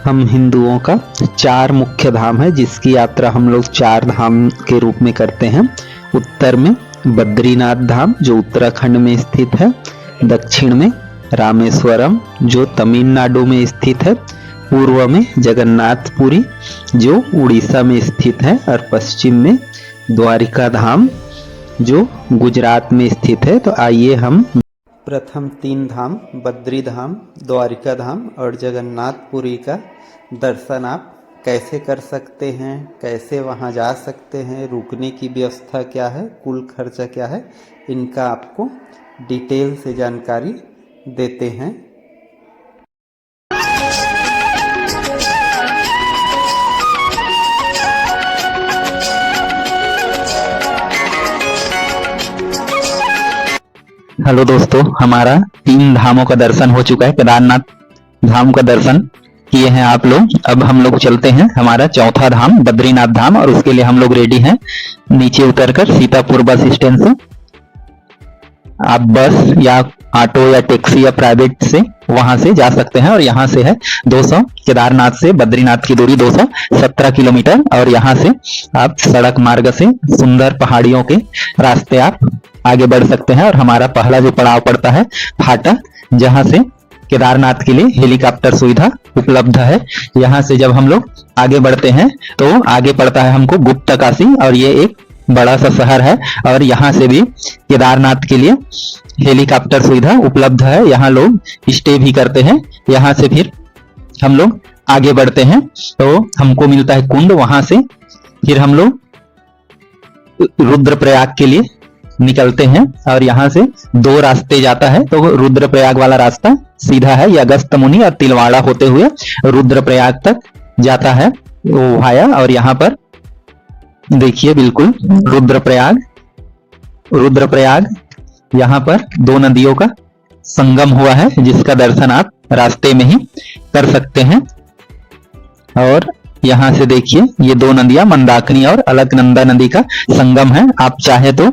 हम हिंदुओं का 4 मुख्य धाम है जिसकी यात्रा हम लोग 4 धाम के रूप में करते हैं। उत्तर में बद्रीनाथ धाम जो उत्तराखंड में स्थित है, दक्षिण में रामेश्वरम जो तमिलनाडु में स्थित है, पूर्व में जगन्नाथपुरी जो उड़ीसा में स्थित है और पश्चिम में द्वारिका धाम जो गुजरात में स्थित है। तो आइए हम प्रथम 3 धाम बद्री धाम, द्वारिका धाम और जगन्नाथपुरी का दर्शन आप कैसे कर सकते हैं, कैसे वहां जा सकते हैं, रुकने की व्यवस्था क्या है, कुल खर्चा क्या है, इनका आपको डिटेल से जानकारी देते हैं। हेलो दोस्तों, हमारा 3 धामों का दर्शन हो चुका है। केदारनाथ धाम का दर्शन किए हैं आप लोग। अब हम लोग चलते हैं हमारा 4था धाम बद्रीनाथ धाम और उसके लिए हम लोग रेडी हैं। नीचे उतरकर सीतापुर बस स्टैंड से आप बस या ऑटो या टैक्सी या प्राइवेट से वहां से जा सकते हैं। और यहाँ से है 200, केदारनाथ से बद्रीनाथ की दूरी 217 किलोमीटर। और यहाँ से आप सड़क मार्ग से सुंदर पहाड़ियों के रास्ते आप आगे बढ़ सकते हैं। और हमारा पहला जो पड़ाव पड़ता है फाटा, जहां से केदारनाथ के लिए हेलीकॉप्टर सुविधा उपलब्ध है। यहाँ से जब हम लोग आगे बढ़ते हैं तो आगे पड़ता है हमको गुप्तकाशी और ये एक बड़ा सा शहर है। और यहाँ से भी केदारनाथ के लिए हेलीकॉप्टर सुविधा उपलब्ध है। यहाँ लोग स्टे भी करते हैं। यहाँ से फिर हम लोग आगे बढ़ते हैं तो हमको मिलता है कुंड। वहां से फिर हम लोग रुद्रप्रयाग के लिए निकलते हैं और यहाँ से 2 रास्ते जाता है। तो रुद्रप्रयाग वाला रास्ता सीधा है, ये अगस्त मुनि और तिलवाड़ा होते हुए रुद्रप्रयाग तक जाता है वो भाया। और यहाँ पर देखिए बिल्कुल रुद्रप्रयाग यहाँ पर 2 नदियों का संगम हुआ है जिसका दर्शन आप रास्ते में ही कर सकते हैं। और यहाँ से देखिए ये 2 नदियां मंदाकिनी और अलकनंदा नदी का संगम है। आप चाहे तो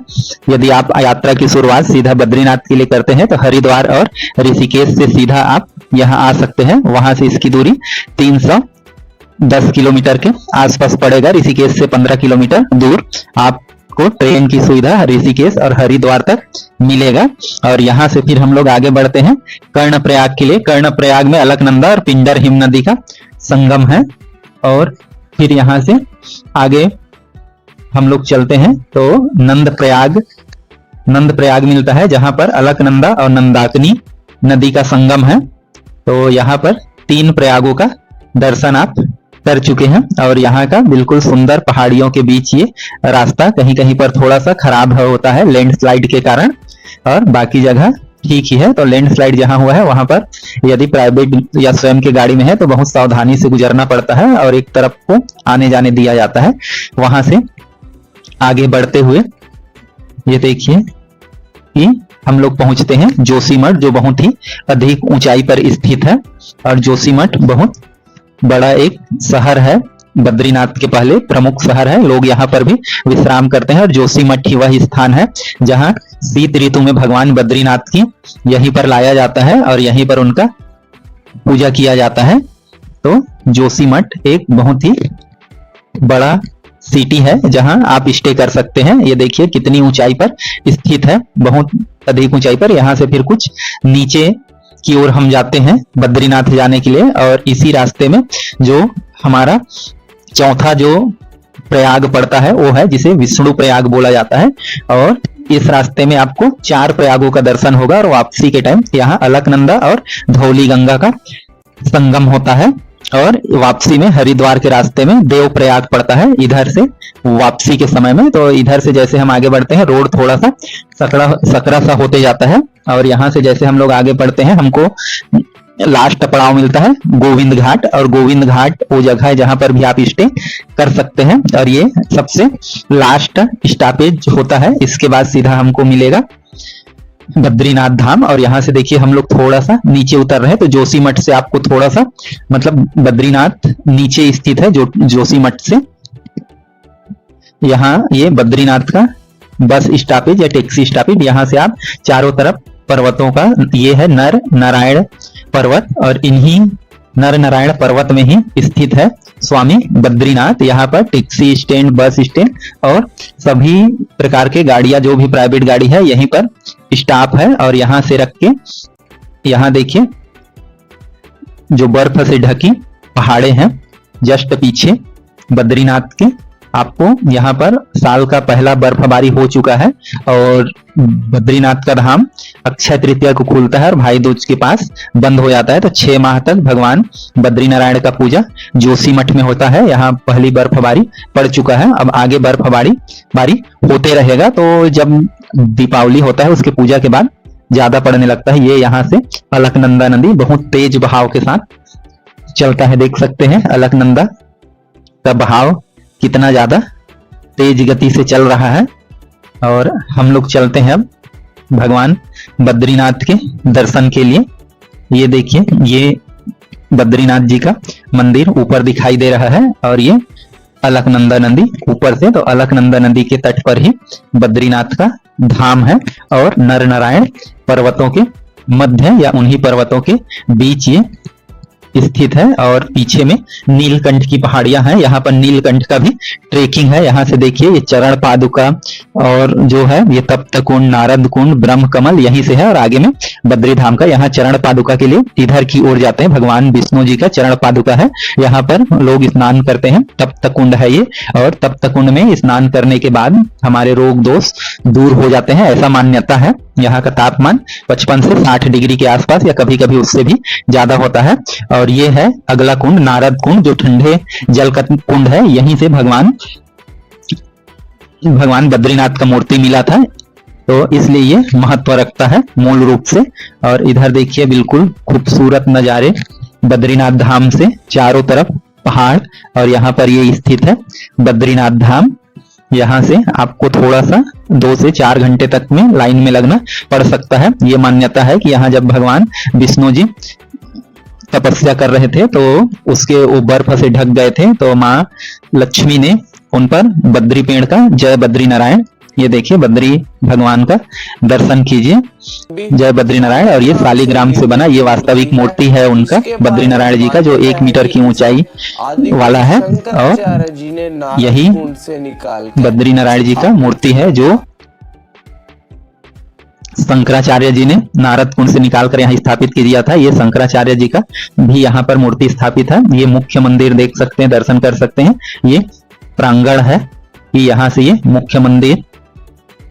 यदि आप यात्रा की शुरुआत सीधा बद्रीनाथ के लिए करते हैं तो हरिद्वार और ऋषिकेश से सीधा आप यहाँ आ सकते हैं। वहां से इसकी दूरी 310 किलोमीटर के आसपास पड़ेगा। ऋषिकेश से 15 किलोमीटर दूर आपको ट्रेन की सुविधा ऋषिकेश और हरिद्वार तक मिलेगा। और यहाँ से फिर हम लोग आगे बढ़ते हैं कर्णप्रयाग के लिए। कर्णप्रयाग में अलकनंदा और पिंडर हिम नदी का संगम है। और फिर यहाँ से आगे हम लोग चलते हैं तो नंदप्रयाग मिलता है जहां पर अलकनंदा और नंदाकिनी नदी का संगम है। तो यहाँ पर 3 प्रयागों का दर्शन आप कर चुके हैं। और यहाँ का बिल्कुल सुंदर पहाड़ियों के बीच ये रास्ता कहीं कहीं पर थोड़ा सा खराब होता है लैंडस्लाइड के कारण, और बाकी जगह ठीक ही है। तो लैंडस्लाइड जहां हुआ है वहां पर यदि प्राइवेट या स्वयं की गाड़ी में है तो बहुत सावधानी से गुजरना पड़ता है और एक तरफ को आने जाने दिया जाता है। वहां से आगे बढ़ते हुए ये देखिए कि हम लोग पहुंचते हैं जोशीमठ जो बहुत ही अधिक ऊंचाई पर स्थित है। और जोशीमठ बहुत बड़ा एक शहर है, बद्रीनाथ के पहले प्रमुख शहर है। लोग यहाँ पर भी विश्राम करते हैं। और जोशीमठ ही वही स्थान है जहाँ शीत ऋतु में भगवान बद्रीनाथ की यहीं पर लाया जाता है और यहीं पर उनका पूजा किया जाता है। तो जोशीमठ एक बहुत ही बड़ा सिटी है जहां आप स्टे कर सकते हैं। ये देखिए कितनी ऊंचाई पर स्थित है, बहुत अधिक ऊंचाई पर। यहाँ से फिर कुछ नीचे की ओर हम जाते हैं बद्रीनाथ जाने के लिए। और इसी रास्ते में जो हमारा 4था जो प्रयाग पड़ता है वो है जिसे विष्णु प्रयाग बोला जाता है। और इस रास्ते में आपको 4 प्रयागों का दर्शन होगा। और वापसी के टाइम यहाँ अलकनंदा और धौली गंगा का संगम होता है। और वापसी में हरिद्वार के रास्ते में देव प्रयाग पड़ता है इधर से वापसी के समय में। तो इधर से जैसे हम आगे बढ़ते हैं रोड थोड़ा सा सकरा सा होते जाता है। और यहाँ से जैसे हम लोग आगे बढ़ते हैं हमको लास्ट पड़ाव मिलता है गोविंद घाट। और गोविंद घाट वो जगह है जहां पर भी आप स्टे कर सकते हैं। और ये सबसे लास्ट स्टॉपेज होता है। इसके बाद सीधा हमको मिलेगा बद्रीनाथ धाम। और यहाँ से देखिए हम लोग थोड़ा सा नीचे उतर रहे हैं तो जोशीमठ से आपको थोड़ा सा मतलब बद्रीनाथ नीचे स्थित है जोशीमठ से। यहाँ ये बद्रीनाथ का बस स्टॉपेज या टैक्सी स्टॉपेज। यहाँ से आप चारों तरफ पर्वतों का ये है नर नारायण पर्वत और इन्हीं नर नारायण पर्वत में ही स्थित है स्वामी बद्रीनाथ। यहाँ पर टैक्सी स्टैंड, बस स्टैंड और सभी प्रकार के गाड़ियां, जो भी प्राइवेट गाड़ी है यहीं पर स्टॉप है। और यहाँ से रख के यहाँ देखिए जो बर्फ से ढकी पहाड़े हैं जस्ट पीछे बद्रीनाथ के। आपको यहाँ पर साल का पहला बर्फबारी हो चुका है और बद्रीनाथ का धाम अक्षय तृतीया को खुलता है और भाई दूज के पास बंद हो जाता है। तो 6 माह तक भगवान बद्रीनारायण का पूजा जोशीमठ में होता है। यहाँ पहली बर्फबारी पड़ चुका है, अब आगे बर्फबारी होते रहेगा। तो जब दीपावली होता है उसके पूजा के बाद ज्यादा पड़ने लगता है। ये यहाँ से अलकनंदा नदी बहुत तेज बहाव के साथ चलता है, देख सकते हैं अलकनंदा का बहाव कितना ज्यादा तेज गति से चल रहा है। और हम लोग चलते हैं अब भगवान बद्रीनाथ के दर्शन के लिए। ये देखिए ये बद्रीनाथ जी का मंदिर ऊपर दिखाई दे रहा है और ये अलकनंदा नदी ऊपर से। तो अलकनंदा नदी के तट पर ही बद्रीनाथ का धाम है और नर नारायण पर्वतों के मध्य या उन्हीं पर्वतों के बीच ये स्थित है। और पीछे में नीलकंठ की पहाड़ियां हैं। यहाँ पर नीलकंठ का भी ट्रेकिंग है। यहाँ से देखिए ये चरण पादुका और जो है ये तप्त कुंड, नारद कुंड, ब्रह्म कमल यहीं से है। और आगे में बद्री धाम का यहाँ चरण पादुका के लिए इधर की ओर जाते हैं। भगवान विष्णु जी का चरण पादुका है। यहाँ पर लोग स्नान करते हैं। तप्त कुंड है ये और तप्त कुंड में स्नान करने के बाद हमारे रोग दोष दूर हो जाते हैं, ऐसा मान्यता है। यहाँ का तापमान 55 से 60 डिग्री के आसपास या कभी कभी उससे भी ज्यादा होता है। और ये है अगला कुंड नारद कुंड, जो ठंडे जल का कुंड है। यहीं से भगवान बद्रीनाथ का मूर्ति मिला था, तो इसलिए ये महत्व रखता है मूल रूप से। और इधर देखिए बिल्कुल खूबसूरत नजारे बद्रीनाथ धाम से, चारों तरफ पहाड़ और यहाँ पर ये स्थित है बद्रीनाथ धाम। यहाँ से आपको थोड़ा सा 2 से 4 घंटे तक में लाइन में लगना पड़ सकता है। ये मान्यता है कि यहाँ जब भगवान विष्णु जी तपस्या कर रहे थे तो उसके वो बर्फ से ढक गए थे, तो माँ लक्ष्मी ने उन पर बद्री पेड़ का जय बद्री नारायण, ये देखिए बद्री भगवान का दर्शन कीजिए, जय बद्री नारायण। और ये शालिग्राम से बना ये वास्तविक मूर्ति है उनका बद्री नारायण जी का, जो 1 मीटर की ऊंचाई वाला है। और यही बद्री नारायण जी का मूर्ति है जो शंकराचार्य जी ने नारद कुंड से निकालकर यहाँ स्थापित किया था। ये शंकराचार्य जी का भी यहाँ पर मूर्ति स्थापित है। ये मुख्य मंदिर देख सकते हैं, दर्शन कर सकते हैं। ये प्रांगण है, ये यहाँ से ये मुख्य मंदिर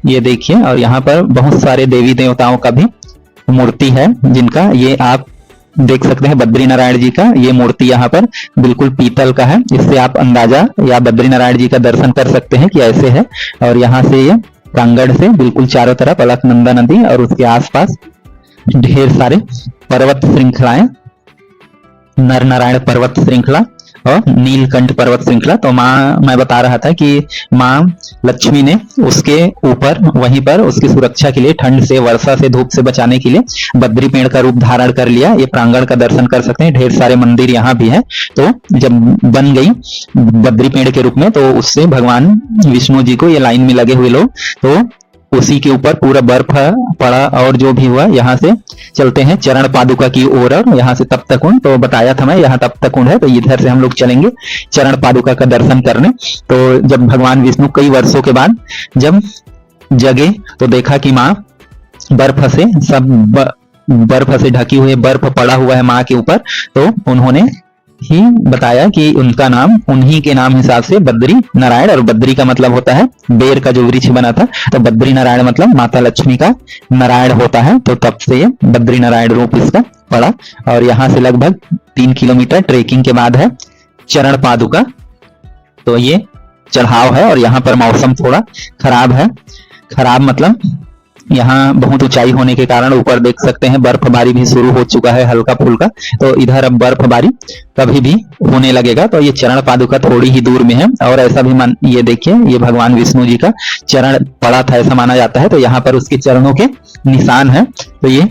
ये देखिए। और यहाँ पर बहुत सारे देवी देवताओं का भी मूर्ति है जिनका ये आप देख सकते हैं। बद्री नारायण जी का ये मूर्ति यहाँ पर बिल्कुल पीतल का है, इससे आप अंदाजा या बद्री नारायण जी का दर्शन कर सकते हैं कि ऐसे है। और यहाँ से ये प्रांगण से बिल्कुल चारों तरफ अलकनंदा नदी और उसके आसपास ढेर सारे पर्वत श्रृंखलाएं, नर नारायण पर्वत श्रृंखला और नीलकंठ पर्वत श्रृंखला। तो मैं बता रहा था कि माँ लक्ष्मी ने उसके ऊपर वहीं पर उसकी सुरक्षा के लिए, ठंड से, वर्षा से, धूप से बचाने के लिए बद्री पेड़ का रूप धारण कर लिया। ये प्रांगण का दर्शन कर सकते हैं, ढेर सारे मंदिर यहाँ भी है। तो जब बन गई बद्री पेड़ के रूप में तो उससे भगवान विष्णु जी को ये लाइन में लगे हुए लोग, तो उसी के ऊपर पूरा बर्फ पड़ा और जो भी हुआ। यहाँ से चलते हैं चरण पादुका की ओर और यहाँ से तप्त कुंड, तो बताया था मैं यहाँ तप्त कुंड है, तो इधर से हम लोग चलेंगे चरण पादुका का दर्शन करने। तो जब भगवान विष्णु कई वर्षों के बाद जब जगे तो देखा कि माँ बर्फ से बर्फ से ढकी हुई, बर्फ पड़ा हुआ है माँ के ऊपर, तो उन्होंने ही बताया कि उनका नाम उन्हीं के नाम हिसाब से बद्री नारायण, और बद्री का मतलब होता है बेर का जो वृक्ष बना था, तो बद्री नारायण मतलब माता लक्ष्मी का नारायण होता है। तो तब से ये बद्री नारायण रूप इसका पड़ा। और यहाँ से लगभग 3 किलोमीटर ट्रेकिंग के बाद है चरण पादुका। तो ये चढ़ाव है और यहाँ पर मौसम थोड़ा खराब है। खराब मतलब यहाँ बहुत ऊंचाई होने के कारण ऊपर देख सकते हैं बर्फबारी भी शुरू हो चुका है हल्का फुल्का। तो इधर अब बर्फबारी कभी भी होने लगेगा। तो ये चरण पादुका थोड़ी ही दूर में है। और ऐसा भी ये देखिए ये भगवान विष्णु जी का चरण पड़ा था ऐसा माना जाता है, तो यहाँ पर उसके चरणों के निशान है। तो ये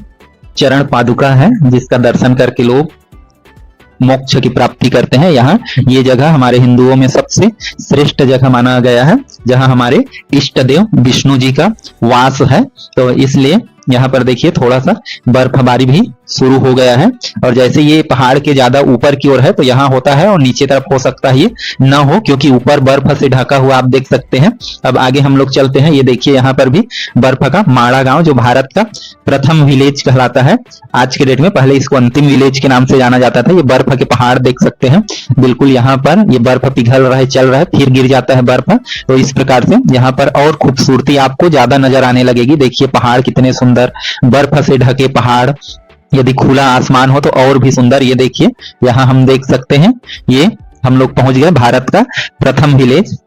चरण पादुका है जिसका दर्शन करके लोग मोक्ष की प्राप्ति करते हैं। यहाँ ये जगह हमारे हिंदुओं में सबसे श्रेष्ठ जगह माना गया है, जहाँ हमारे इष्ट देव विष्णु जी का वास है। तो इसलिए यहाँ पर देखिए थोड़ा सा बर्फबारी भी शुरू हो गया है। और जैसे ये पहाड़ के ज्यादा ऊपर की ओर है तो यहाँ होता है और नीचे तरफ हो सकता है ये ना हो, क्योंकि ऊपर बर्फ से ढका हुआ आप देख सकते हैं। अब आगे हम लोग चलते हैं। ये देखिए यहाँ पर भी बर्फ का माड़ा गांव, जो भारत का प्रथम विलेज कहलाता है आज के डेट में। पहले इसको अंतिम विलेज के नाम से जाना जाता था। ये बर्फ के पहाड़ देख सकते हैं, बिल्कुल यहाँ पर ये बर्फ पिघल रहा है, चल रहा है, फिर गिर जाता है बर्फ। तो इस प्रकार से यहाँ पर और खूबसूरती आपको ज्यादा नजर आने लगेगी। देखिए पहाड़ कितने सुंदर, बर्फ से ढके पहाड़, यदि खुला आसमान हो तो और भी सुंदर। ये देखिए यहाँ हम देख सकते हैं, ये हम लोग पहुंच गए भारत का प्रथम विलेज।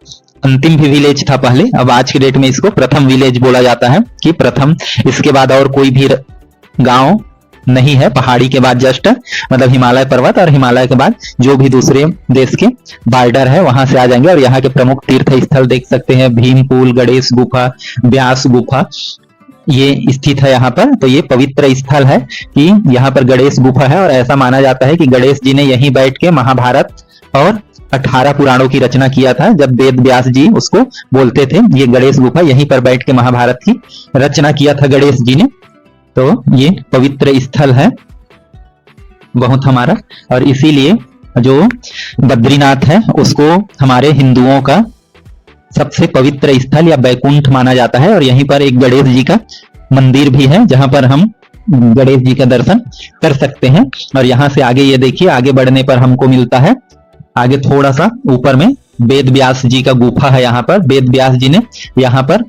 अंतिम भी विलेज था पहले, अब आज के डेट में इसको प्रथम विलेज बोला जाता है कि प्रथम। इसके बाद और कोई भी गांव नहीं है पहाड़ी के बाद, जस्ट मतलब हिमालय पर्वत और हिमालय के बाद जो भी दूसरे देश के बॉर्डर है वहां से आ जाएंगे। और यहाँ के प्रमुख तीर्थ स्थल देख सकते हैं, भीमपुल, गणेश गुफा, व्यास गुफा ये स्थित है यहाँ पर। तो ये पवित्र स्थल है कि यहाँ पर गणेश गुफा है, और ऐसा माना जाता है कि गणेश जी ने यहीं बैठ के महाभारत और 18 पुराणों की रचना किया था। जब वेद व्यास जी उसको बोलते थे, ये गणेश गुफा, यहीं पर बैठ के महाभारत की रचना किया था गणेश जी ने। तो ये पवित्र स्थल है बहुत हमारा, और इसीलिए जो बद्रीनाथ है उसको हमारे हिंदुओं का सबसे पवित्र स्थल या बैकुंठ माना जाता है। और यहीं पर एक गणेश जी का मंदिर भी है जहां पर हम गणेश जी का दर्शन कर सकते हैं। और यहाँ से आगे ये देखिए, आगे बढ़ने पर हमको मिलता है, आगे थोड़ा सा ऊपर में वेद व्यास जी का गुफा है। यहाँ पर वेद व्यास जी ने यहाँ पर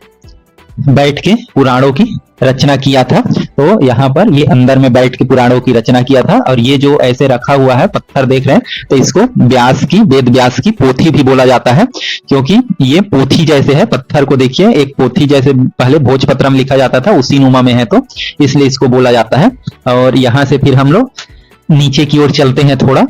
बैठ के पुराणों की रचना किया था। तो यहाँ पर ये अंदर में बैठ के पुराणों की रचना किया था। और ये जो ऐसे रखा हुआ है पत्थर देख रहे हैं, तो इसको व्यास की, वेद व्यास की पोथी भी बोला जाता है, क्योंकि ये पोथी जैसे है। पत्थर को देखिए, एक पोथी जैसे पहले भोजपत्रम लिखा जाता था उसी नुमा में है, तो इसलिए इसको बोला जाता है। और यहाँ से फिर हम लोग नीचे की ओर चलते हैं थोड़ा,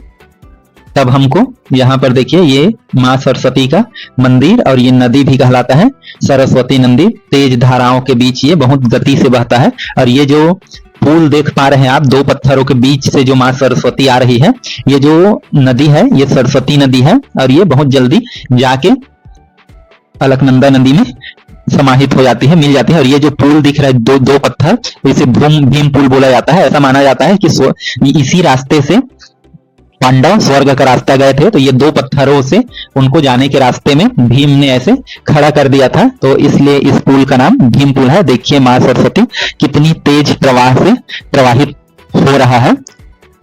तब हमको यहाँ पर देखिए ये माँ सरस्वती का मंदिर, और ये नदी भी कहलाता है सरस्वती नदी। तेज धाराओं के बीच ये बहुत गति से बहता है। और ये जो पुल देख पा रहे हैं आप, दो पत्थरों के बीच से जो माँ सरस्वती आ रही है, ये जो नदी है ये सरस्वती नदी है। और ये बहुत जल्दी जाके अलकनंदा नदी में समाहित हो जाती है, मिल जाती है। और ये जो पुल दिख रहा है, दो पत्थर, इसे भीम पुल बोला जाता है। ऐसा माना जाता है कि इसी रास्ते से पांडव स्वर्ग का रास्ता गए थे, तो ये दो पत्थरों से उनको जाने के रास्ते में भीम ने ऐसे खड़ा कर दिया था, तो इसलिए इस पुल का नाम भीम पुल है। देखिए माँ सरस्वती कितनी तेज प्रवाह से प्रवाहित हो रहा है,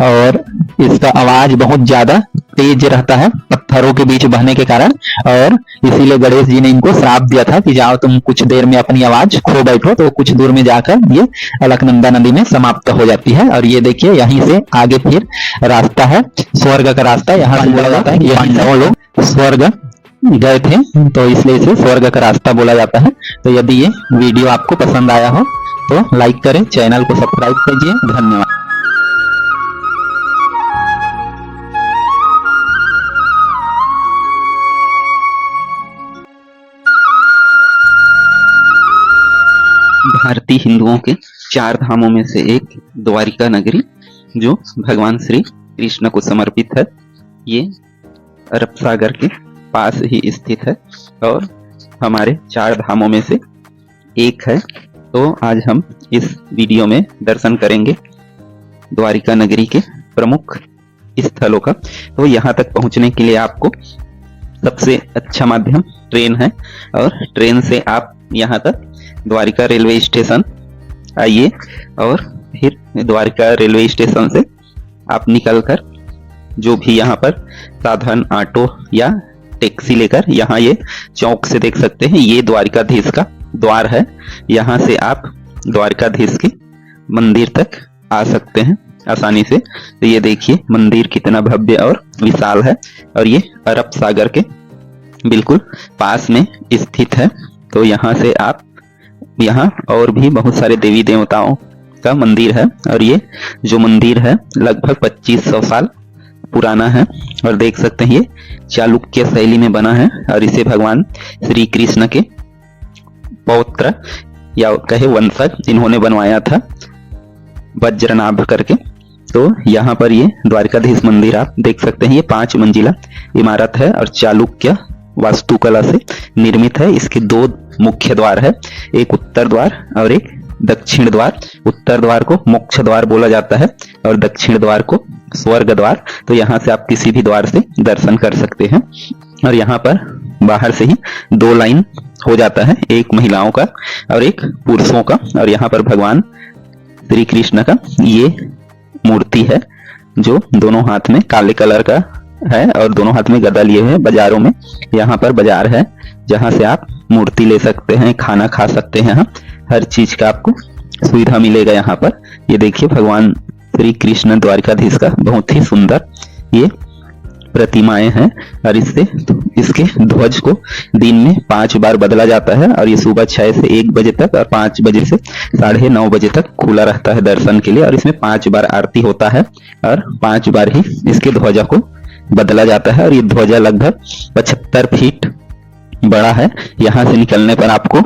और इसका आवाज बहुत ज्यादा तेज रहता है पत्थरों के बीच बहने के कारण। और इसीलिए गणेश जी ने इनको श्राप दिया था कि जाओ तुम कुछ देर में अपनी आवाज खो बैठो, तो कुछ दूर में जाकर ये अलकनंदा नदी में समाप्त हो जाती है। और ये देखिए यहीं से आगे फिर रास्ता है स्वर्ग का रास्ता। यहाँ से बोला जाता है कि पांडव लोग स्वर्ग गए थे, तो इसलिए इसे स्वर्ग का रास्ता बोला जाता है। तो यदि ये वीडियो आपको पसंद आया हो तो लाइक करें, चैनल को सब्सक्राइब कीजिए। धन्यवाद। भारतीय हिंदुओं के 4 धामों में से एक द्वारिका नगरी, जो भगवान श्री कृष्ण को समर्पित है, ये अरब सागर के पास ही स्थित है और हमारे 4 धामों में से एक है। तो आज हम इस वीडियो में दर्शन करेंगे द्वारिका नगरी के प्रमुख स्थलों का। तो यहाँ तक पहुँचने के लिए आपको सबसे अच्छा माध्यम ट्रेन है, और ट्रेन से आप यहाँ तक द्वारिका रेलवे स्टेशन आइए, और फिर द्वारिका रेलवे स्टेशन से आप निकलकर जो भी यहाँ पर साधन, ऑटो या टैक्सी लेकर, यहाँ ये चौक से देख सकते हैं, ये द्वारिकाधीश का द्वार है। यहाँ से आप द्वारिकाधीश के मंदिर तक आ सकते हैं आसानी से। तो ये देखिए मंदिर कितना भव्य और विशाल है, और ये अरब सागर के बिल्कुल पास में स्थित है। तो यहाँ से आप, यहाँ और भी बहुत सारे देवी देवताओं का मंदिर है, और ये जो मंदिर है लगभग 2500 साल पुराना है। और देख सकते हैं ये चालुक्य शैली में बना है, और इसे भगवान श्री कृष्ण के पौत्र या कहे वंशज इन्होंने बनवाया था वज्रनाभ करके। तो यहाँ पर ये द्वारिकाधीश मंदिर आप देख सकते हैं, ये 5 मंजिला इमारत है और चालुक्य वास्तुकला से निर्मित है। इसके 2 मुख्य द्वार है, एक उत्तर द्वार और एक दक्षिण द्वार, उत्तर द्वार को मोक्ष द्वार बोला जाता है और दक्षिण द्वार को स्वर्ग द्वार। तो यहाँ से आप किसी भी द्वार से दर्शन कर सकते हैं। और यहाँ पर बाहर से ही 2 लाइन हो जाता है, एक महिलाओं का और एक पुरुषों का। और यहाँ पर भगवान श्री कृष्ण का ये मूर्ति है जो दोनों हाथ में काले कलर का है और दोनों हाथ में गदा लिए हुए हैं। बाजारों में, यहाँ पर बाजार है जहाँ से आप मूर्ति ले सकते हैं, खाना खा सकते हैं, हर चीज का आपको सुविधा मिलेगा यहाँ पर। ये देखिए भगवान श्री कृष्ण द्वारिकाधीश का बहुत ही सुंदर ये प्रतिमाएं हैं। और इसके ध्वज को दिन में 5 बार बदला जाता है और ये सुबह 6 से 1 बजे तक और 5 बजे से 9:30 बजे तक खुला रहता है दर्शन के लिए। और इसमें 5 बार आरती होता है और 5 बार ही इसके ध्वजा को बदला जाता है। और ये ध्वजा लगभग 75 फीट बड़ा है। यहाँ से निकलने पर आपको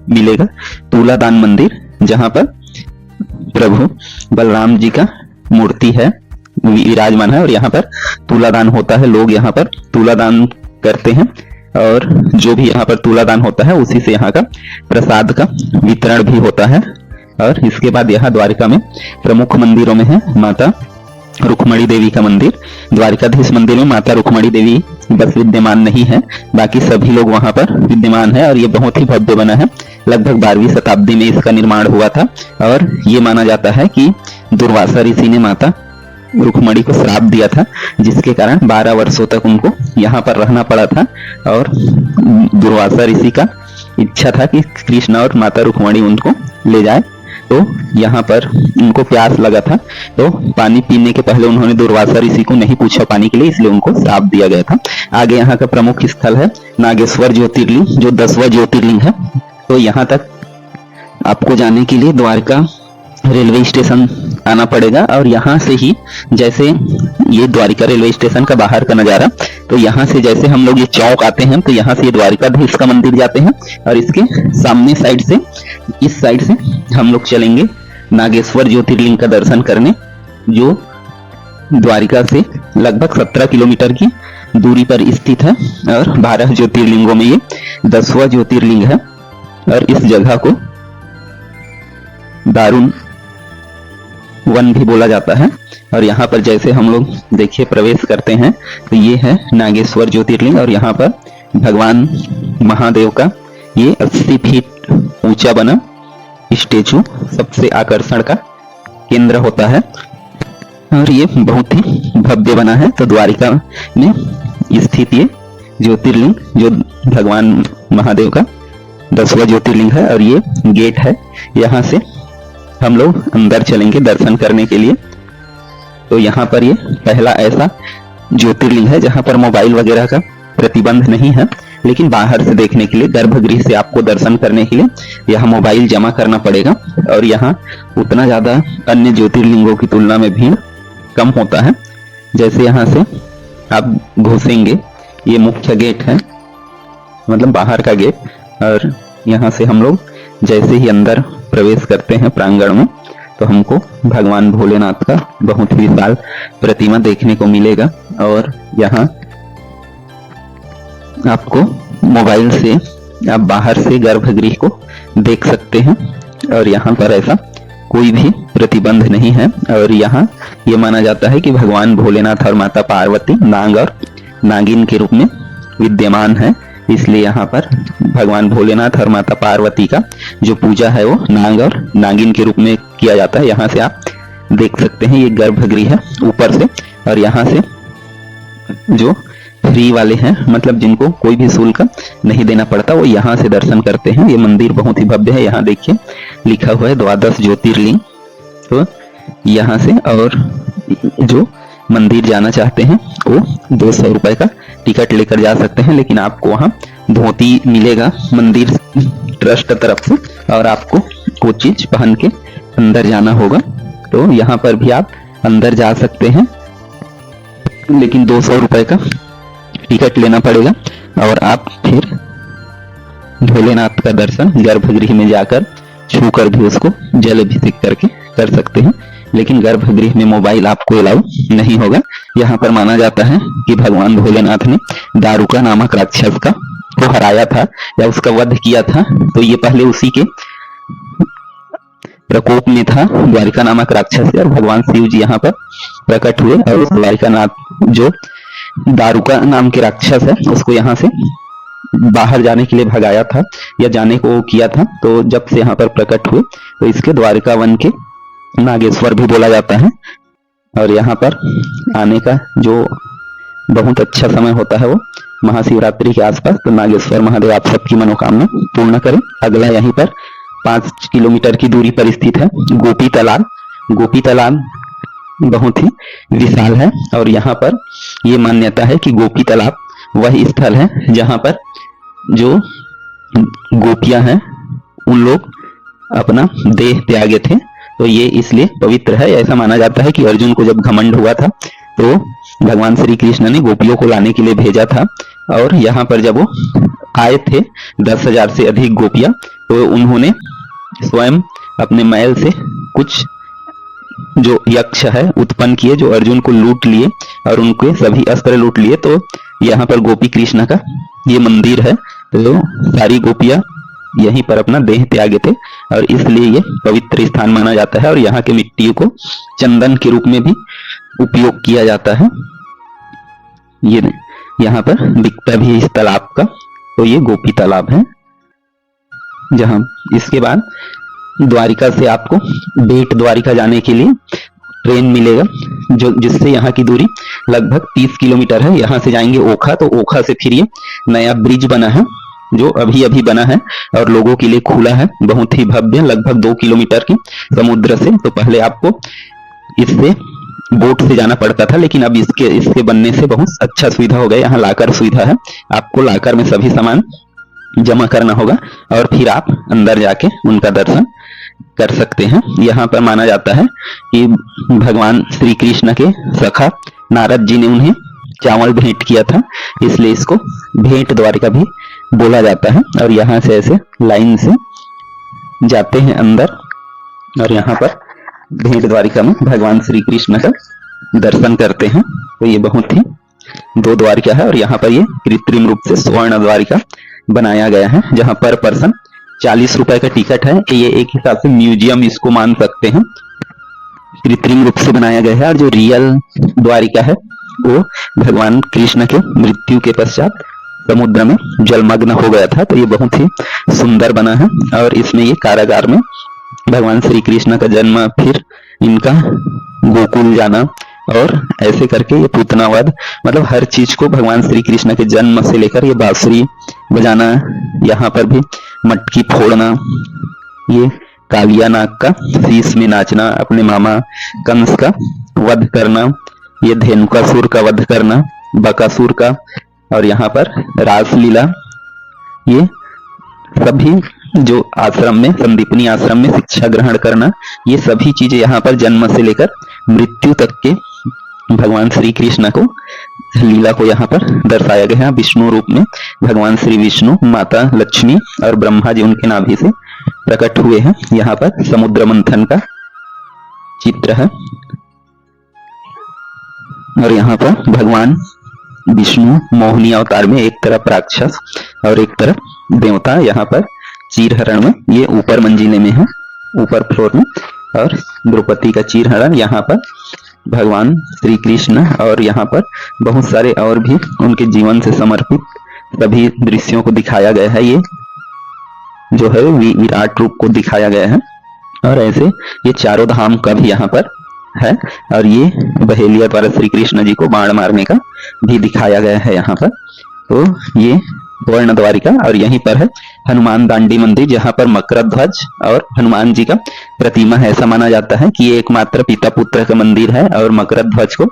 मिलेगा तुलादान मंदिर, जहाँ पर प्रभु बलराम जी का मूर्ति है, विराजमान है। और यहाँ पर तुलादान होता है, लोग यहाँ पर तुलादान करते हैं और जो भी यहाँ पर तुलादान होता है उसी से यहाँ का प्रसाद का वितरण भी होता है। और इसके बाद यहाँ द्वारिका में प्रमुख मंदिरों में है माता रुक्मणी देवी का मंदिर। द्वारिकाधीश मंदिर में माता रुक्मणी देवी बस विद्यमान नहीं है, बाकी सभी लोग वहां पर विद्यमान है। और ये बहुत ही भव्य बना है, लगभग 12वीं शताब्दी में इसका निर्माण हुआ था। और ये माना जाता है कि दुर्वासा ऋषि ने माता रुक्मणी को श्राप दिया था, जिसके कारण 12 वर्षों तक उनको यहाँ पर रहना पड़ा था। और दुर्वासा ऋषि का इच्छा था कि कृष्ण और माता रुक्मणी उनको ले जाए, तो यहाँ पर उनको प्यास लगा था, तो पानी पीने के पहले उन्होंने दुर्वासा ऋषि को नहीं पूछा पानी के लिए, इसलिए उनको श्राप दिया गया था। आगे यहाँ का प्रमुख स्थल है नागेश्वर ज्योतिर्लिंग, जो 10वां ज्योतिर्लिंग है। तो यहाँ तक आपको जाने के लिए द्वारका रेलवे स्टेशन आना पड़ेगा। और यहाँ से ही, जैसे ये द्वारिका रेलवे स्टेशन का बाहर का नजारा, तो यहाँ से जैसे हम लोग ये चौक आते हैं तो यहाँ से ये द्वारिकाधीश का मंदिर जाते हैं और इसके सामने साइड से, इस साइड से हम लोग चलेंगे नागेश्वर ज्योतिर्लिंग का दर्शन करने, जो द्वारिका से लगभग 17 किलोमीटर की दूरी पर स्थित है। और 12 ज्योतिर्लिंगों में ये 10वां ज्योतिर्लिंग है। और इस जगह को दारुण वन भी बोला जाता है। और यहाँ पर जैसे हम लोग देखिए प्रवेश करते हैं तो ये है नागेश्वर ज्योतिर्लिंग। और यहाँ पर भगवान महादेव का ये 80 फीट ऊंचा बना स्टेचू सबसे आकर्षण का केंद्र होता है और ये बहुत ही भव्य बना है। तो द्वारिका में स्थित ये ज्योतिर्लिंग जो भगवान महादेव का 10वां ज्योतिर्लिंग है और ये गेट है, यहाँ से हम लोग अंदर चलेंगे दर्शन करने के लिए। तो यहाँ पर ये पहला ऐसा ज्योतिर्लिंग है जहाँ पर मोबाइल वगैरह का प्रतिबंध नहीं है, लेकिन बाहर से देखने के लिए, गर्भगृह से आपको दर्शन करने के लिए यहाँ मोबाइल जमा करना पड़ेगा। और यहाँ उतना ज्यादा अन्य ज्योतिर्लिंगों की तुलना में भीड़ कम होता है। जैसे यहाँ से आप घुसेंगे, ये मुख्य गेट है, मतलब बाहर का गेट, और यहाँ से हम लोग जैसे ही अंदर प्रवेश करते हैं प्रांगण में तो हमको भगवान भोलेनाथ का बहुत ही विशाल प्रतिमा देखने को मिलेगा। और यहाँ आपको मोबाइल से आप बाहर से गर्भगृह को देख सकते हैं और यहाँ पर ऐसा कोई भी प्रतिबंध नहीं है। और यहाँ ये माना जाता है कि भगवान भोलेनाथ और माता पार्वती नाग और नागिन के रूप में विद्यमान है, इसलिए यहाँ पर भगवान भोलेनाथ और माता पार्वती का जो पूजा है वो नाग और नागिन के रूप में किया जाता है। यहाँ से आप देख सकते हैं, ये गर्भगृह है ऊपर से। और यहाँ से जो फ्री वाले हैं, मतलब जिनको कोई भी शुल्क नहीं देना पड़ता, वो यहाँ से दर्शन करते हैं। ये मंदिर बहुत ही भव्य है, यहाँ देखिए लिखा हुआ है 12 ज्योतिर्लिंग। तो यहाँ से, और जो मंदिर जाना चाहते हैं वो 200 रुपए का टिकट लेकर जा सकते हैं, लेकिन आपको वहाँ धोती मिलेगा मंदिर ट्रस्ट तरफ से और आपको वो चीज पहन के अंदर जाना होगा। तो यहाँ पर भी आप अंदर जा सकते हैं, लेकिन 200 रुपए का टिकट लेना पड़ेगा और आप फिर भोलेनाथ का दर्शन गर्भगृह में जाकर छू कर भी उसको जल अभिषेक करके कर सकते हैं। लेकिन गर्भगृह में मोबाइल आपको अलाउ नहीं होगा। यहाँ पर माना जाता है कि भगवान भोलेनाथ ने दारुका नामक राक्षस को हराया था या उसका वध किया था, तो ये पहले उसी के प्रकोप में था द्वारिका नामक राक्षस से, और भगवान शिव जी यहाँ पर प्रकट हुए और उस द्वारिका नाथ जो दारुका नाम के राक्षस है उसको यहाँ से बाहर जाने के लिए भगाया था या जाने को किया था। तो जब से यहाँ पर प्रकट हुए तो इसके द्वारिका वन के नागेश्वर भी बोला जाता है। और यहाँ पर आने का जो बहुत अच्छा समय होता है वो महाशिवरात्रि के आसपास। तो नागेश्वर महादेव आप सबकी मनोकामना पूर्ण करें। अगला यहीं पर 5 किलोमीटर की दूरी पर स्थित है गोपी तालाब। गोपी तालाब बहुत ही विशाल है और यहाँ पर ये मान्यता है कि गोपी तालाब वही स्थल है जहाँ पर जो गोपियां हैं उन लोग अपना देह त्यागे थे। तो ये इसलिए पवित्र है। ऐसा माना जाता है कि अर्जुन को जब घमंड हुआ था तो भगवान श्री कृष्ण ने गोपियों को लाने के लिए भेजा था, और यहाँ पर जब वो आए थे 10,000 से अधिक गोपियां, तो उन्होंने स्वयं अपने मैल से कुछ जो यक्ष है उत्पन्न किए जो अर्जुन को लूट लिए और उनके सभी अस्त्र लूट लिए। तो यहाँ पर गोपी कृष्ण का ये मंदिर है। तो सारी गोपियां यहीं पर अपना देह त्यागे थे और इसलिए ये पवित्र स्थान माना जाता है। और यहाँ के मिट्टी को चंदन के रूप में भी उपयोग किया जाता है। ये यहाँ पर दिखता भी है इस तालाब का, तो ये गोपी तालाब है। जहाँ इसके बाद द्वारिका से आपको बेट द्वारिका जाने के लिए ट्रेन मिलेगा जो जिससे यहाँ की दूरी लगभग 30 किलोमीटर है। यहाँ से जाएंगे ओखा, तो ओखा से फिर ये नया ब्रिज बना है जो अभी अभी बना है और लोगों के लिए खुला है, बहुत ही भव्य, लगभग 2 किलोमीटर की समुद्र से। तो पहले आपको इससे बोट से जाना पड़ता था, लेकिन अब इसके बनने से बहुत अच्छा सुविधा हो गया। यहाँ लाकर सुविधा है, आपको लाकर में सभी सामान जमा करना होगा और फिर आप अंदर जाके उनका दर्शन कर सकते हैं। यहाँ पर माना जाता है कि भगवान श्री कृष्ण के सखा नारद जी ने उन्हें चावल भेंट किया था, इसलिए इसको भेंट द्वारिका भी बोला जाता है। और यहाँ से ऐसे लाइन से जाते हैं अंदर और यहाँ पर भेंट द्वारिका में भगवान श्री कृष्ण का दर्शन करते हैं। तो ये बहुत ही 2 द्वारिका है और यहाँ पर ये कृत्रिम रूप से स्वर्ण द्वारिका बनाया गया है, जहाँ पर पर्सन 40 रुपए का टिकट है। ये एक हिसाब से म्यूजियम इसको मान सकते हैं, कृत्रिम रूप से बनाया गया है। और जो रियल द्वारिका है वो भगवान कृष्ण के मृत्यु के पश्चात समुद्र में जलमग्न हो गया था। तो ये बहुत ही सुंदर बना है और इसमें ये कारागार में भगवान श्री कृष्ण का जन्म, फिर इनका गोकुल जाना और ऐसे करके ये पूतना वध, मतलब हर चीज को भगवान श्री कृष्ण के जन्म से लेकर ये बांसुरी बजाना, यहाँ पर भी मटकी फोड़ना, ये कालिया नाग का शीश में नाचना, अपने मामा कंस का वध करना, ये धेनुकासुर का वध करना, बकासुर का, और यहाँ पर रासलीला, ये सभी जो आश्रम में संदीपनी आश्रम में शिक्षा ग्रहण करना, ये सभी चीजें यहाँ पर जन्म से लेकर मृत्यु तक के भगवान श्री कृष्ण को लीला को यहाँ पर दर्शाया गया है। विष्णु रूप में भगवान श्री विष्णु, माता लक्ष्मी और ब्रह्मा जी उनके नाभि से प्रकट हुए हैं। यहाँ पर समुद्र मंथन का चित्र है और यहाँ पर भगवान विष्णु मोहिनी अवतार में एक तरफ राक्षस और एक तरफ देवता, यहाँ पर चीरहरण में, ये ऊपर मंजिले में है, ऊपर फ्लोर में, और द्रौपदी का चीरहरण यहाँ पर भगवान श्री कृष्ण, और यहाँ पर बहुत सारे और भी उनके जीवन से समर्पित सभी दृश्यों को दिखाया गया है। ये जो है विराट रूप को दिखाया गया है और ऐसे ये चारों धाम का भी यहाँ पर है। और ये बहेलिया द्वारा श्री कृष्ण जी को बाण मारने का भी दिखाया गया है यहाँ पर। तो ये स्वर्ण द्वारिका, और यहीं पर है हनुमान दांडी मंदिर, जहाँ पर मकर ध्वज और हनुमान जी का प्रतिमा है। ऐसा माना जाता है कि ये एकमात्र पिता पुत्र का मंदिर है और मकर ध्वज को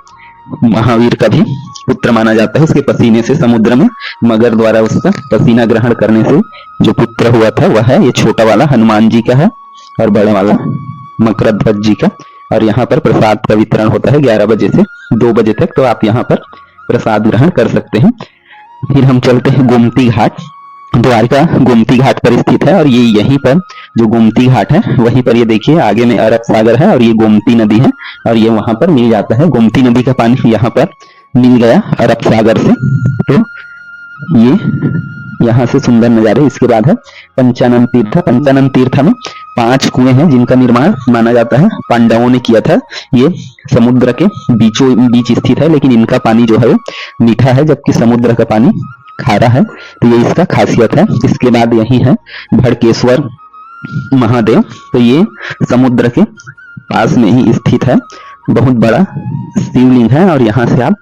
महावीर का भी पुत्र माना जाता है। उसके पसीने से समुद्र में मगर द्वारा उसका पसीना ग्रहण करने से जो पुत्र हुआ था वह है, ये छोटा वाला हनुमान जी का है और बड़े वाला मकर ध्वज जी का। और यहाँ पर प्रसाद का वितरण होता है 11 बजे से 2 बजे तक, तो आप यहाँ पर प्रसाद ग्रहण कर सकते हैं। फिर हम चलते हैं गोमती घाट। द्वारका गोमती घाट पर स्थित है और ये यहीं पर जो गोमती घाट है वहीं पर ये देखिए आगे में अरब सागर है और ये गोमती नदी है और ये वहां पर मिल जाता है। गोमती नदी का पानी यहाँ पर मिल गया अरब सागर से। तो ये यहाँ से सुंदर नजारे। इसके बाद है पंचानन तीर्थ। पंचानन तीर्थ में 5 कुएं हैं जिनका निर्माण माना जाता है पांडवों ने किया था। ये समुद्र के बीचों बीच स्थित है, लेकिन इनका पानी जो है वो मीठा है, जबकि समुद्र का पानी खारा है। तो ये इसका खासियत है। इसके बाद यही है भड़केश्वर महादेव। तो ये समुद्र के पास में ही स्थित है, बहुत बड़ा शिवलिंग है और यहाँ से आप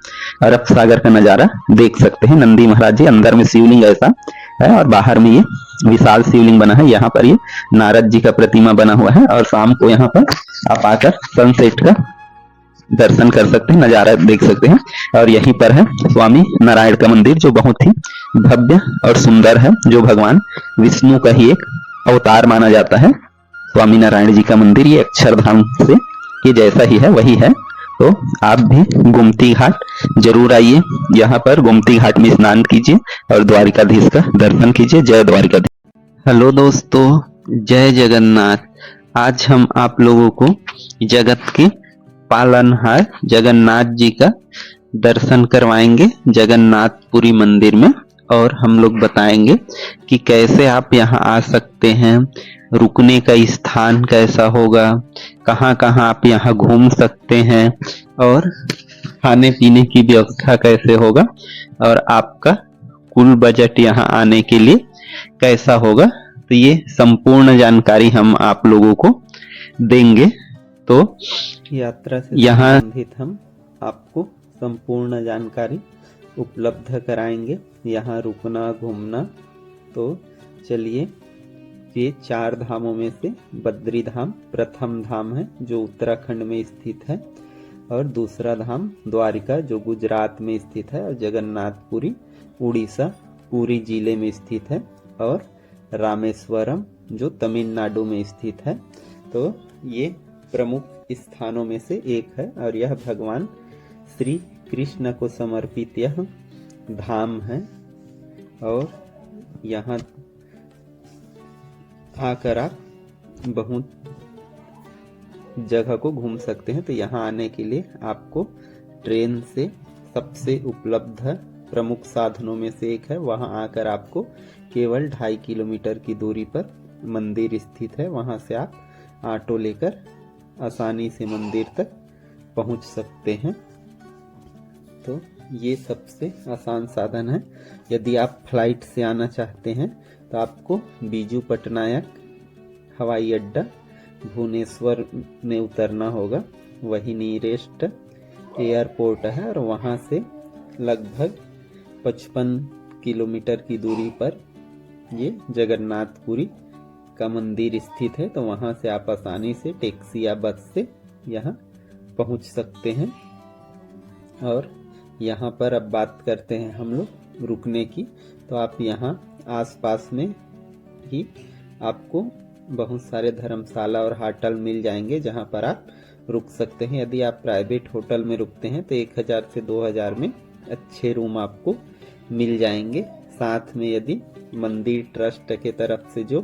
अरब सागर का नजारा देख सकते हैं। नंदी महाराज जी, अंदर में शिवलिंग ऐसा है और बाहर में ये विशाल शिवलिंग बना है। यहाँ पर ये नारद जी का प्रतिमा बना हुआ है और शाम को यहाँ पर आप आकर सनसेट का दर्शन कर सकते हैं, नजारा देख सकते हैं। और यहीं पर है स्वामी नारायण का मंदिर, जो बहुत ही भव्य और सुंदर है, जो भगवान विष्णु का ही एक अवतार माना जाता है। स्वामी नारायण जी का मंदिर ये अक्षरधाम से ये जैसा ही है वही है। तो आप भी गोमती घाट जरूर आइए, यहाँ पर गोमती घाट में स्नान कीजिए और द्वारिकाधीश का दर्शन कीजिए। जय द्वारिकाधीश। हेलो दोस्तों, जय जगन्नाथ। आज हम आप लोगों को जगत के पालनहार जगन्नाथ जी का दर्शन करवाएंगे जगन्नाथपुरी मंदिर में, और हम लोग बताएंगे कि कैसे आप यहाँ आ सकते हैं, रुकने का स्थान कैसा होगा, कहाँ कहाँ आप यहाँ घूम सकते हैं, और खाने पीने की व्यवस्था कैसे होगा, और आपका कुल बजट यहाँ आने के लिए कैसा होगा। तो ये संपूर्ण जानकारी हम आप लोगों को देंगे। तो यात्रा से यहाँ संबंधित हम आपको संपूर्ण जानकारी उपलब्ध कराएंगे, यहाँ रुकना घूमना। तो चलिए, ये 4 धामों में से बद्री धाम प्रथम धाम है, जो उत्तराखंड में स्थित है, और दूसरा धाम द्वारिका, जो गुजरात में स्थित है, और जगन्नाथपुरी उड़ीसा पुरी जिले में स्थित है, और रामेश्वरम जो तमिलनाडु में स्थित है। तो ये प्रमुख स्थानों में से एक है, और यह भगवान श्री कृष्ण को समर्पित यह धाम है। और यहाँ आकर आप बहुत जगह को घूम सकते हैं। तो यहाँ आने के लिए आपको ट्रेन से सबसे उपलब्ध प्रमुख साधनों में से एक है। वहाँ आकर आपको केवल 2.5 किलोमीटर की दूरी पर मंदिर स्थित है, वहाँ से आप ऑटो लेकर आसानी से मंदिर तक पहुँच सकते हैं। तो ये सबसे आसान साधन है। यदि आप फ्लाइट से आना चाहते हैं तो आपको बीजू पटनायक हवाई अड्डा भुवनेश्वर में उतरना होगा, वही नियरेस्ट एयरपोर्ट है, और वहाँ से लगभग 55 किलोमीटर की दूरी पर ये जगन्नाथपुरी का मंदिर स्थित है। तो वहाँ से आप आसानी से टैक्सी या बस से यहाँ पहुँच सकते हैं। और यहाँ पर अब बात करते हैं हम लोग रुकने की। तो आप यहाँ आसपास में ही आपको बहुत सारे धर्मशाला और होटल मिल जाएंगे, जहाँ पर आप रुक सकते हैं। यदि आप प्राइवेट होटल में रुकते हैं तो 1000 से 2000 में अच्छे रूम आपको मिल जाएंगे। साथ में यदि मंदिर ट्रस्ट के तरफ से जो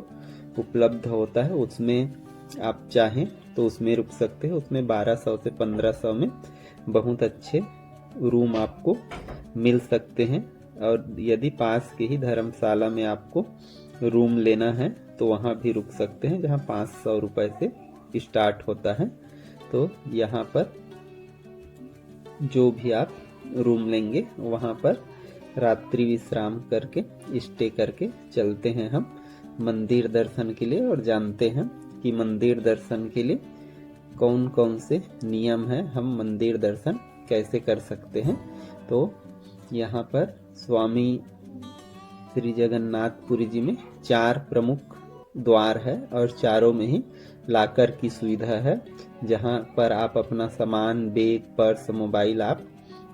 उपलब्ध होता है उसमें आप चाहें तो उसमें रुक सकते हैं। उसमें 1200 से 1500 में बहुत अच्छे रूम आपको मिल सकते हैं। और यदि पास के ही धर्मशाला में आपको रूम लेना है तो वहाँ भी रुक सकते हैं, जहाँ 500 रुपए से स्टार्ट होता है। तो यहाँ पर जो भी आप रूम लेंगे वहाँ पर रात्रि विश्राम करके स्टे करके चलते हैं हम मंदिर दर्शन के लिए, और जानते हैं कि मंदिर दर्शन के लिए कौन कौन से नियम हैं, हम मंदिर दर्शन कैसे कर सकते हैं। तो यहाँ पर स्वामी श्री जगन्नाथपुरी जी में 4 प्रमुख द्वार है, और चारों में ही लाकर की सुविधा है, जहाँ पर आप अपना सामान, बैग, पर्स, मोबाइल आप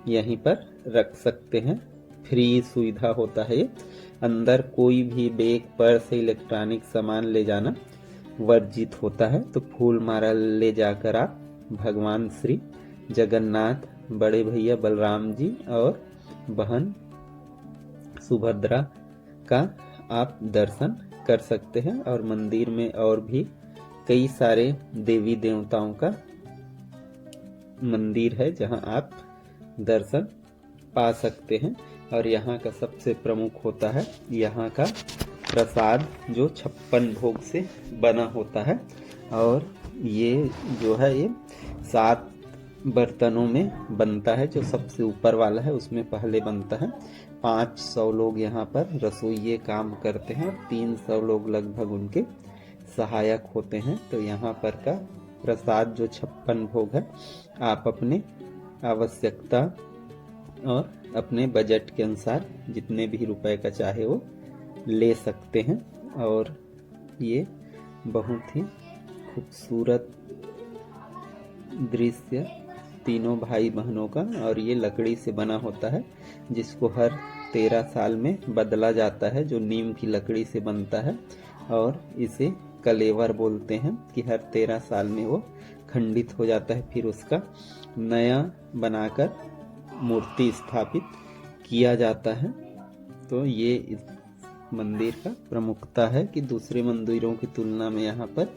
यहीं पर रख सकते हैं। फ्री सुविधा होता है ये। अंदर कोई भी बैग, पर्स, इलेक्ट्रॉनिक सामान ले जाना वर्जित होता है। तो फूल माला ले जाकर आप भगवान श्री जगन्नाथ, बड़े भैया बलराम जी और बहन सुभद्रा का आप दर्शन कर सकते हैं। और मंदिर में और भी कई सारे देवी देवताओं का मंदिर है, जहां आप दर्शन पा सकते हैं। और यहाँ का सबसे प्रमुख होता है यहाँ का प्रसाद, जो 56 भोग से बना होता है। और ये जो है ये 7 बर्तनों में बनता है। जो सबसे ऊपर वाला है उसमें पहले बनता है। 500 लोग यहाँ पर रसोइये काम करते हैं और 300 लोग लगभग उनके सहायक होते हैं। तो यहाँ पर का प्रसाद जो 56 भोग है, आप अपने आवश्यकता और अपने बजट के अनुसार जितने भी रुपए का चाहे वो ले सकते हैं। और ये बहुत ही खूबसूरत दृश्य तीनों भाई बहनों का, और ये लकड़ी से बना होता है जिसको हर 13 साल में बदला जाता है, जो नीम की लकड़ी से बनता है। और इसे कलेवर बोलते हैं कि हर 13 साल में वो खंडित हो जाता है, फिर उसका नया बनाकर मूर्ति स्थापित किया जाता है। तो ये इस मंदिर का प्रमुखता है कि दूसरे मंदिरों की तुलना में यहाँ पर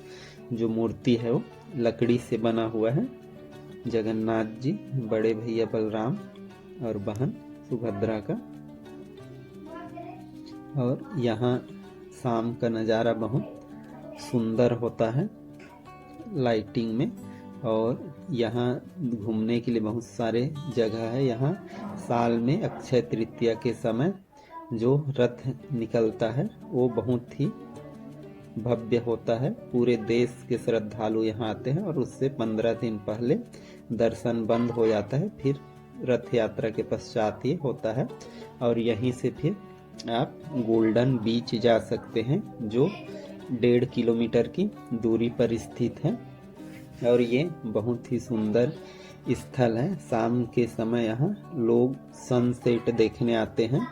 जो मूर्ति है वो लकड़ी से बना हुआ है। जगन्नाथ जी, बड़े भैया बलराम और बहन सुभद्रा का। और यहाँ शाम का नज़ारा बहुत सुंदर होता है लाइटिंग में। और यहाँ घूमने के लिए बहुत सारे जगह है। यहाँ साल में अक्षय तृतीया के समय जो रथ निकलता है वो बहुत ही भव्य होता है। पूरे देश के श्रद्धालु यहाँ आते हैं और उससे 15 दिन पहले दर्शन बंद हो जाता है, फिर रथ यात्रा के पश्चात ये होता है। और यहीं से फिर आप गोल्डन बीच जा सकते हैं, जो 1.5 किलोमीटर की दूरी पर स्थित है। और ये बहुत ही सुंदर स्थल है। शाम के समय यहाँ लोग सनसेट देखने आते हैं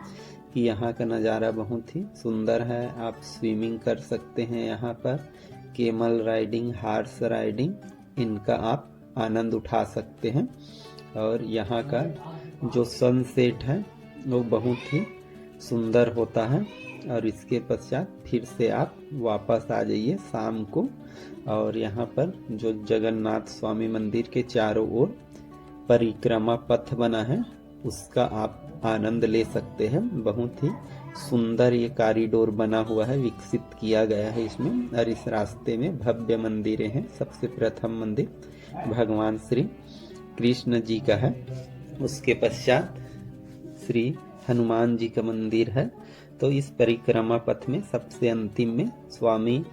कि यहाँ का नज़ारा बहुत ही सुंदर है। आप स्विमिंग कर सकते हैं यहाँ पर, केमल राइडिंग, हॉर्स राइडिंग, इनका आप आनंद उठा सकते हैं। और यहाँ का जो सनसेट है वो बहुत ही सुंदर होता है। और इसके पश्चात फिर से आप वापस आ जाइए शाम को। और यहाँ पर जो जगन्नाथ स्वामी मंदिर के चारों ओर परिक्रमा पथ बना है उसका आप आनंद ले सकते हैं। बहुत ही सुंदर ये कॉरिडोर बना हुआ है, विकसित किया गया है इसमें। और इस रास्ते में भव्य मंदिरें हैं। सबसे प्रथम मंदिर भगवान श्री कृष्ण जी का है, उसके पश्चात श्री हनुमान जी का मंदिर है। तो इस परिक्रमा पथ में सबसे अंतिम में स्वामी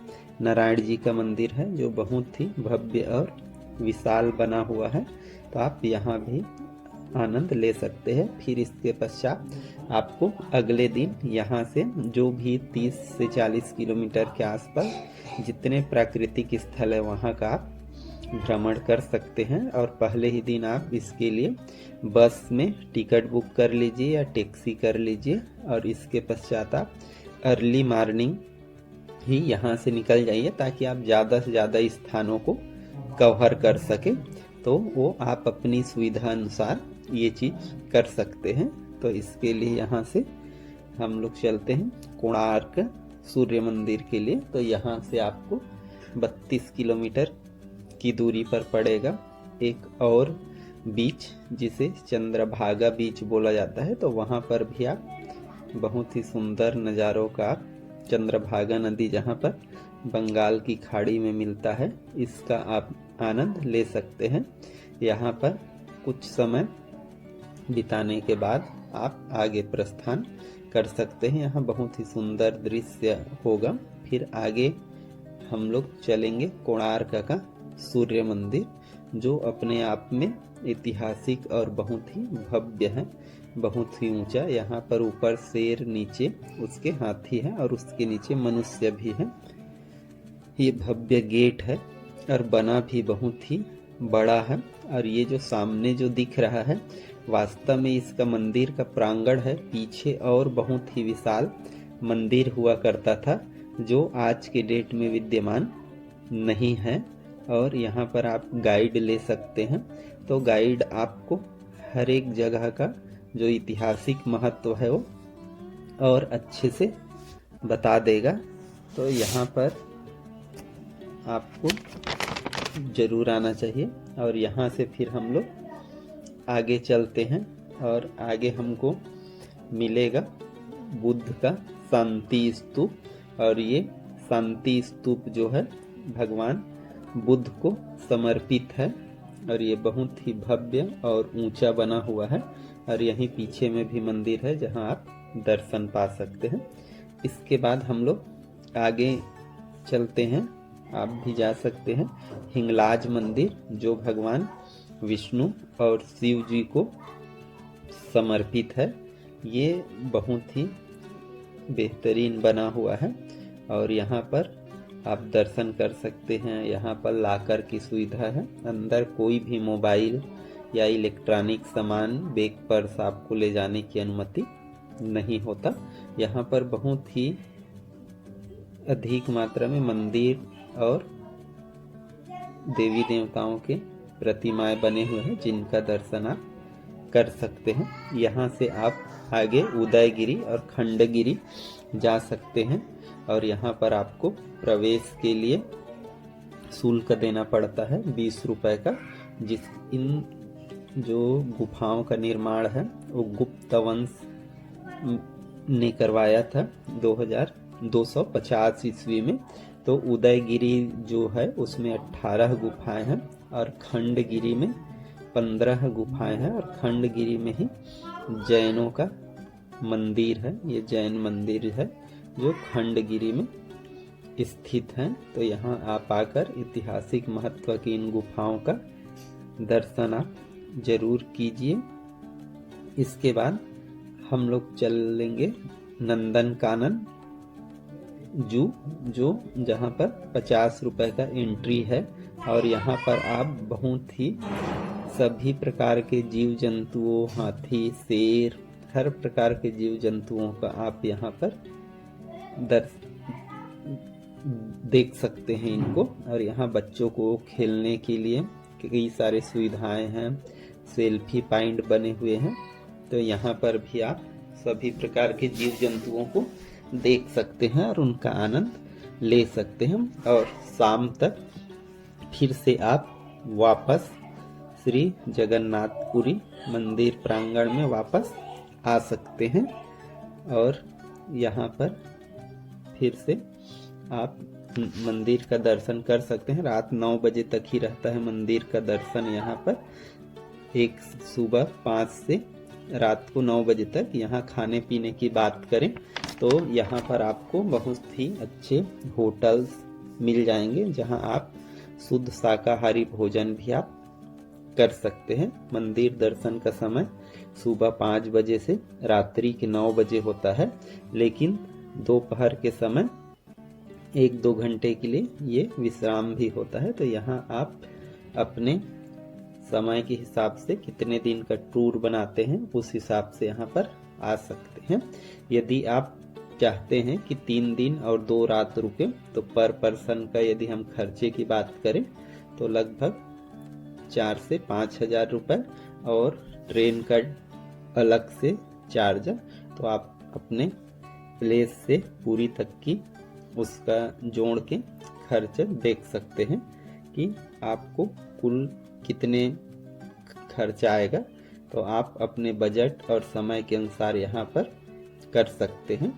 नारायण जी का मंदिर है, जो बहुत ही भव्य और विशाल बना हुआ है। तो आप यहाँ भी आनंद ले सकते हैं। फिर इसके पश्चात आपको अगले दिन यहाँ से जो भी 30 से 40 किलोमीटर के आसपास जितने प्राकृतिक स्थल है वहाँ का आप भ्रमण कर सकते हैं। और पहले ही दिन आप इसके लिए बस में टिकट बुक कर लीजिए या टैक्सी कर लीजिए। और इसके पश्चात आप अर्ली मॉर्निंग ही यहाँ से निकल जाइए, ताकि आप ज़्यादा से ज़्यादा स्थानों को कवर कर सके। तो वो आप अपनी सुविधा अनुसार ये चीज़ कर सकते हैं। तो इसके लिए यहाँ से हम लोग चलते हैं कोणार्क सूर्य मंदिर के लिए। तो यहाँ से आपको 32 किलोमीटर की दूरी पर पड़ेगा एक और बीच, जिसे चंद्रभागा बीच बोला जाता है। तो वहाँ पर भी आप बहुत ही सुंदर नज़ारों का चंद्रभागा नदी, जहाँ पर बंगाल की खाड़ी में मिलता है, इसका आप आनंद ले सकते हैं। यहाँ पर कुछ समय बिताने के बाद आप आगे प्रस्थान कर सकते हैं। यहाँ बहुत ही सुंदर दृश्य होगा। फिर आगे हम लोग चलेंगे कोणार्क का सूर्य मंदिर, जो अपने आप में ऐतिहासिक और बहुत ही भव्य है, बहुत ही ऊंचा। यहाँ पर ऊपर शेर, नीचे उसके हाथी है और उसके नीचे मनुष्य भी है। ये भव्य गेट है और बना भी बहुत ही बड़ा है। और ये जो सामने जो दिख रहा है वास्तव में इसका मंदिर का प्रांगण है। पीछे और बहुत ही विशाल मंदिर हुआ करता था, जो आज के डेट में विद्यमान नहीं है। और यहाँ पर आप गाइड ले सकते हैं। तो गाइड आपको हर एक जगह का जो ऐतिहासिक महत्व है वो और अच्छे से बता देगा। तो यहाँ पर आपको ज़रूर आना चाहिए। और यहाँ से फिर हम लोग आगे चलते हैं और आगे हमको मिलेगा बुद्ध का शांति स्तूप। और ये शांति स्तूप जो है भगवान बुद्ध को समर्पित है और ये बहुत ही भव्य और ऊंचा बना हुआ है। और यहीं पीछे में भी मंदिर है जहां आप दर्शन पा सकते हैं। इसके बाद हम लोग आगे चलते हैं, आप भी जा सकते हैं हिंगलाज मंदिर, जो भगवान विष्णु और शिव जी को समर्पित है। ये बहुत ही बेहतरीन बना हुआ है और यहाँ पर आप दर्शन कर सकते हैं। यहाँ पर लॉकर की सुविधा है, अंदर कोई भी मोबाइल या इलेक्ट्रॉनिक सामान, बैग, पर्स आपको ले जाने की अनुमति नहीं होता। यहाँ पर बहुत ही अधिक मात्रा में मंदिर और देवी देवताओं के प्रतिमाएं बने हुए हैं जिनका दर्शन आप कर सकते हैं। यहाँ से आप आगे उदयगिरी और खंडगिरी जा सकते हैं और यहाँ पर आपको प्रवेश के लिए शुल्क देना पड़ता है 20 रुपए का। इन जो गुफाओं का निर्माण है वो गुप्त वंश ने करवाया था 2250 ईस्वी में। तो उदयगिरी जो है उसमें 18 गुफाएं हैं और खंडगिरी में 15 गुफाएं हैं और खंडगिरी में ही जैनों का मंदिर है। ये जैन मंदिर है जो खंडगिरी में स्थित है। तो यहाँ आप आकर ऐतिहासिक महत्व की इन गुफाओं का दर्शन आप जरूर कीजिए। इसके बाद हम लोग चलेंगे नंदन कानन जू, जो जहाँ पर 50 रुपए का एंट्री है और यहाँ पर आप बहुत ही सभी प्रकार के जीव जंतुओं, हाथी, शेर, हर प्रकार के जीव जंतुओं का आप यहाँ पर देख सकते हैं इनको। और यहाँ बच्चों को खेलने के लिए कई सारे सुविधाएं हैं, सेल्फी पॉइंट बने हुए हैं। तो यहाँ पर भी आप सभी प्रकार के जीव जंतुओं को देख सकते हैं और उनका आनंद ले सकते हैं। और शाम तक फिर से आप वापस श्री जगन्नाथपुरी मंदिर प्रांगण में वापस आ सकते हैं और यहाँ पर फिर से आप मंदिर का दर्शन कर सकते हैं। रात 9 बजे तक ही रहता है मंदिर का दर्शन यहाँ पर। एक सुबह 5 से रात को 9 बजे तक। यहाँ खाने पीने की बात करें तो यहाँ पर आपको बहुत ही अच्छे होटल्स मिल जाएंगे जहाँ आप शुद्ध शाकाहारी भोजन भी आप कर सकते हैं। मंदिर दर्शन का समय सुबह 5 बजे से रात्रि के 9 बजे होता है, लेकिन दोपहर के समय 1-2 घंटे के लिए ये विश्राम भी होता है। तो यहाँ आप अपने समय के हिसाब से कितने दिन का टूर बनाते हैं उस हिसाब से यहाँ पर आ सकते हैं। यदि आप चाहते हैं कि 3 दिन और 2 रात रुके तो पर पर्सन का यदि हम खर्चे की बात करें तो लगभग 4 से 5 हजार रुपए और ट्रेन का अलग से चार्ज। तो आप अपने प्लेस से पूरी तक की उसका जोड़ के खर्च देख सकते हैं कि आपको कुल कितने खर्च आएगा। तो आप अपने बजट और समय के अनुसार यहाँ पर कर सकते हैं।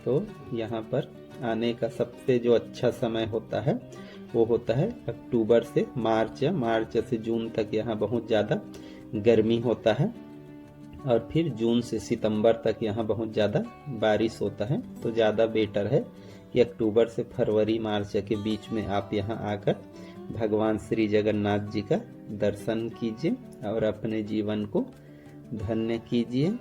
तो यहाँ पर आने का सबसे जो अच्छा समय होता है वो होता है अक्टूबर से मार्च। मार्च से जून तक यहाँ बहुत ज़्यादा गर्मी होता है और फिर जून से सितंबर तक यहाँ बहुत ज़्यादा बारिश होता है। तो ज़्यादा बेटर है कि अक्टूबर से फरवरी मार्च के बीच में आप यहाँ आकर भगवान श्री जगन्नाथ जी का दर्शन कीजिए और अपने जीवन को धन्य कीजिए।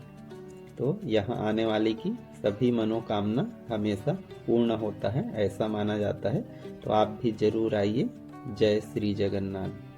तो यहाँ आने वाले की सभी मनोकामना हमेशा पूर्ण होता है, ऐसा माना जाता है। तो आप भी जरूर आइए। जय श्री जगन्नाथ।